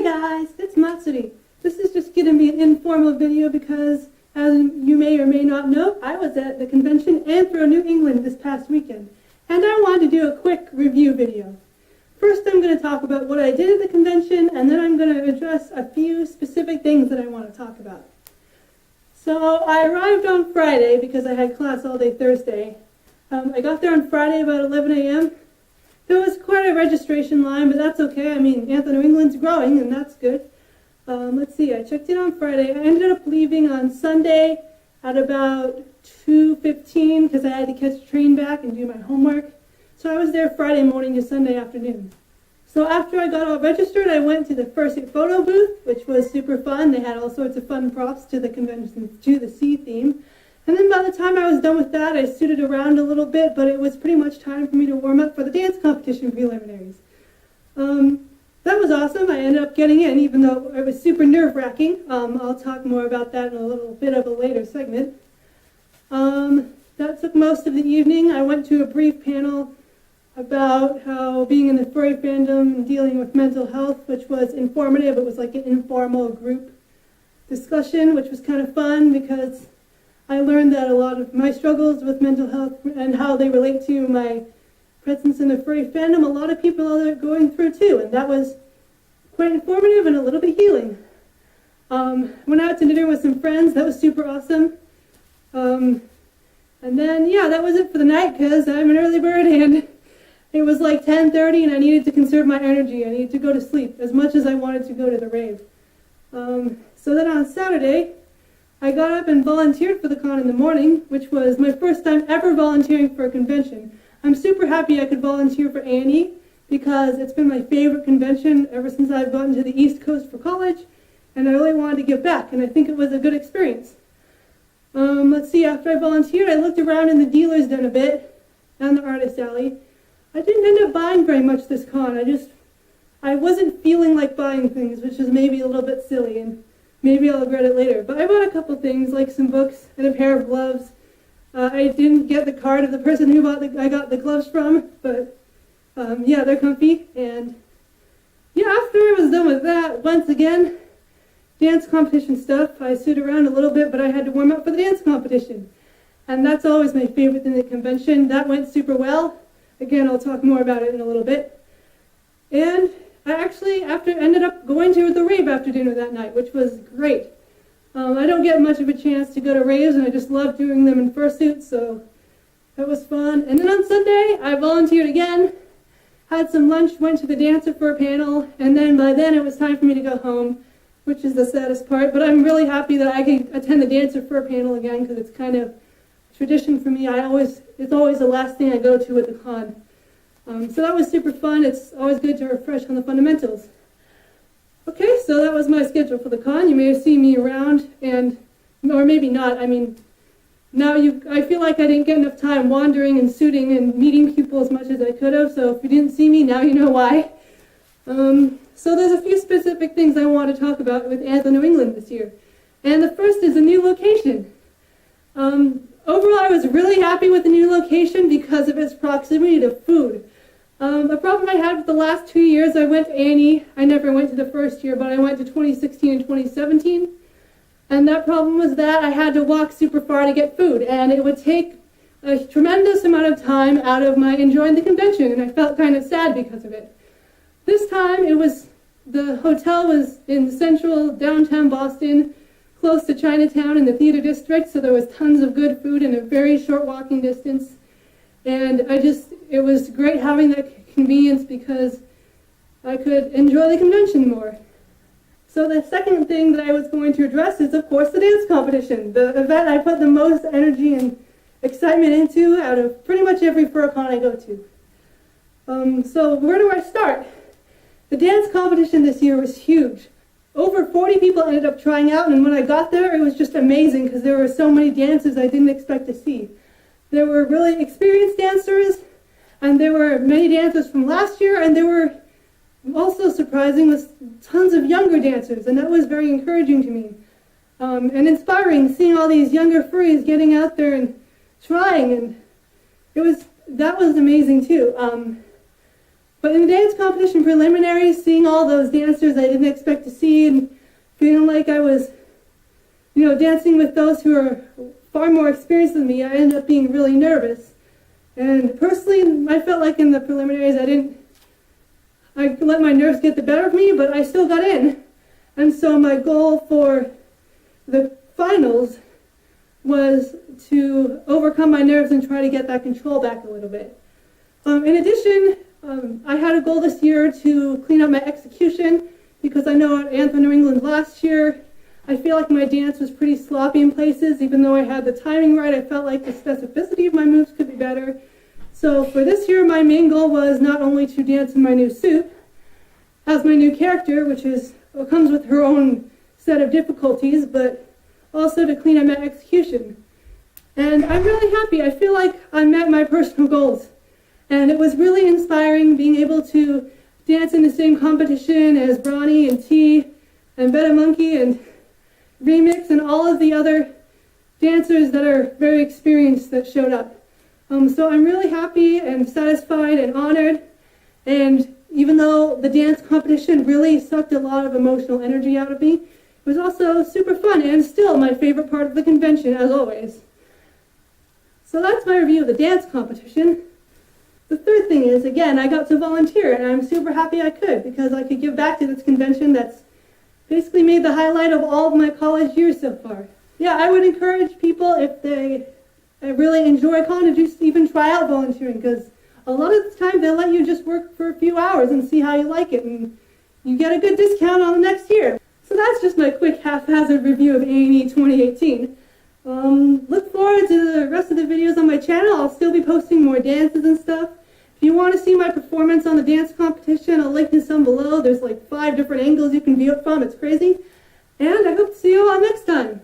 guys, it's Matsuri. This is just going to be an informal video because, as you may or may not know, I was at the convention Anthro New England this past weekend, and I wanted to do a quick review video. First, I'm going to talk about what I did at the convention, and then I'm going to address a few specific things that I want to talk about. So, I arrived on Friday because I had class all day Thursday. I got there on Friday about 11 a.m. There was quite a registration line, but that's okay. I mean, Anthro New England's growing, and that's good. Let's see, I checked in on Friday. I ended up leaving on Sunday at about 2:15 because I had to catch a train back and do my homework. So I was there Friday morning to Sunday afternoon. So after I got all registered, I went to the First Photo booth, which was super fun. They had all sorts of fun props to the convention, to the sea theme. And then by the time I was done with that, I scooted around a little bit, but it was pretty much time for me to warm up for the dance competition preliminaries. That was awesome. I ended up getting in, even though it was super nerve-wracking. I'll talk more about that in a little bit of a later segment. That took most of the evening. I went to a brief panel about how being in the furry fandom and dealing with mental health, which was informative. It was like an informal group discussion, which was kind of fun because I learned that a lot of my struggles with mental health and how they relate to my presence in the furry fandom, a lot of people are going through too, and that was quite informative and a little bit healing. Went out to dinner with some friends. That was super awesome. And then, yeah, that was it for the night because I'm an early bird and it was like 10:30 and I needed to conserve my energy. I needed to go to sleep as much as I wanted to go to the rave. So then on Saturday, I got up and volunteered for the con in the morning, which was my first time ever volunteering for a convention. I'm super happy I could volunteer for A&E because it's been my favorite convention ever since I've gotten to the East Coast for college, and I really wanted to give back, and I think it was a good experience. Let's see, after I volunteered, I looked around in the dealer's den a bit, and the artist alley. I didn't end up buying very much this con. I wasn't feeling like buying things, which is maybe a little bit silly, and maybe I'll regret it later. But I bought a couple things, like some books and a pair of gloves. I didn't get the card of the person who I got the gloves from, but yeah, they're comfy. And yeah, after I was done with that, once again, dance competition stuff. I stood around a little bit, but I had to warm up for the dance competition. And that's always my favorite thing at the convention. That went super well. Again, I'll talk more about it in a little bit. And I actually ended up going to the rave after dinner that night, which was great. I don't get much of a chance to go to raves, and I just love doing them in fursuits, so that was fun. And then on Sunday, I volunteered again, had some lunch, went to the dancer for a panel, and then by then it was time for me to go home, which is the saddest part. But I'm really happy that I can attend the dancer for a panel again, because it's kind of tradition for me. It's always the last thing I go to at the con. So that was super fun. It's always good to refresh on the fundamentals. Okay, so that was my schedule for the con. You may have seen me around, or maybe not. I mean, I feel like I didn't get enough time wandering and suiting and meeting people as much as I could have, so if you didn't see me, now you know why. So there's a few specific things I want to talk about with Anthro New England this year. And the first is a new location. Overall, I was really happy with the new location because of its proximity to food. The problem I had with the last 2 years, I went to A&E. I never went to the first year, but I went to 2016 and 2017. And that problem was that I had to walk super far to get food, and it would take a tremendous amount of time out of my enjoying the convention, and I felt kind of sad because of it. This time, the hotel was in central downtown Boston, close to Chinatown in the theater district, so there was tons of good food in a very short walking distance. And it was great having that convenience because I could enjoy the convention more. So the second thing that I was going to address is, of course, the dance competition. The event I put the most energy and excitement into out of pretty much every furcon I go to. So where do I start? The dance competition this year was huge. Over 40 people ended up trying out, and when I got there, it was just amazing because there were so many dances I didn't expect to see. There were really experienced dancers, and there were many dancers from last year, and there were also, surprising, was tons of younger dancers, and that was very encouraging to me. And inspiring, seeing all these younger furries getting out there and trying, and that was amazing too. But in the dance competition preliminaries, seeing all those dancers I didn't expect to see and feeling like I was, dancing with those who are far more experienced than me, I ended up being really nervous. And personally, I felt like in the preliminaries I let my nerves get the better of me, but I still got in. And so my goal for the finals was to overcome my nerves and try to get that control back a little bit. In addition, I had a goal this year to clean up my execution, because I know at Anthro New England last year, I feel like my dance was pretty sloppy in places. Even though I had the timing right, I felt like the specificity of my moves could be better. So for this year, my main goal was not only to dance in my new suit as my new character, which comes with her own set of difficulties, but also to clean up my execution. And I'm really happy. I feel like I met my personal goals. And it was really inspiring being able to dance in the same competition as Bronny and T and Betta Monkey and Remix and all of the other dancers that are very experienced that showed up. So I'm really happy and satisfied and honored. And even though the dance competition really sucked a lot of emotional energy out of me, it was also super fun and still my favorite part of the convention, as always. So that's my review of the dance competition. The third thing is, again, I got to volunteer, and I'm super happy I could, because I could give back to this convention that's basically made the highlight of all of my college years so far. Yeah, I would encourage people, if they really enjoy con, to just even try out volunteering, because a lot of the time they'll let you just work for a few hours and see how you like it, and you get a good discount on the next year. So that's just my quick haphazard review of A&E 2018. Look forward to the rest of the videos on my channel. I'll still be posting more dances and stuff. If you want to see my performance on the dance competition, I'll link to some below. There's like 5 different angles you can view it from. It's crazy. And I hope to see you all next time.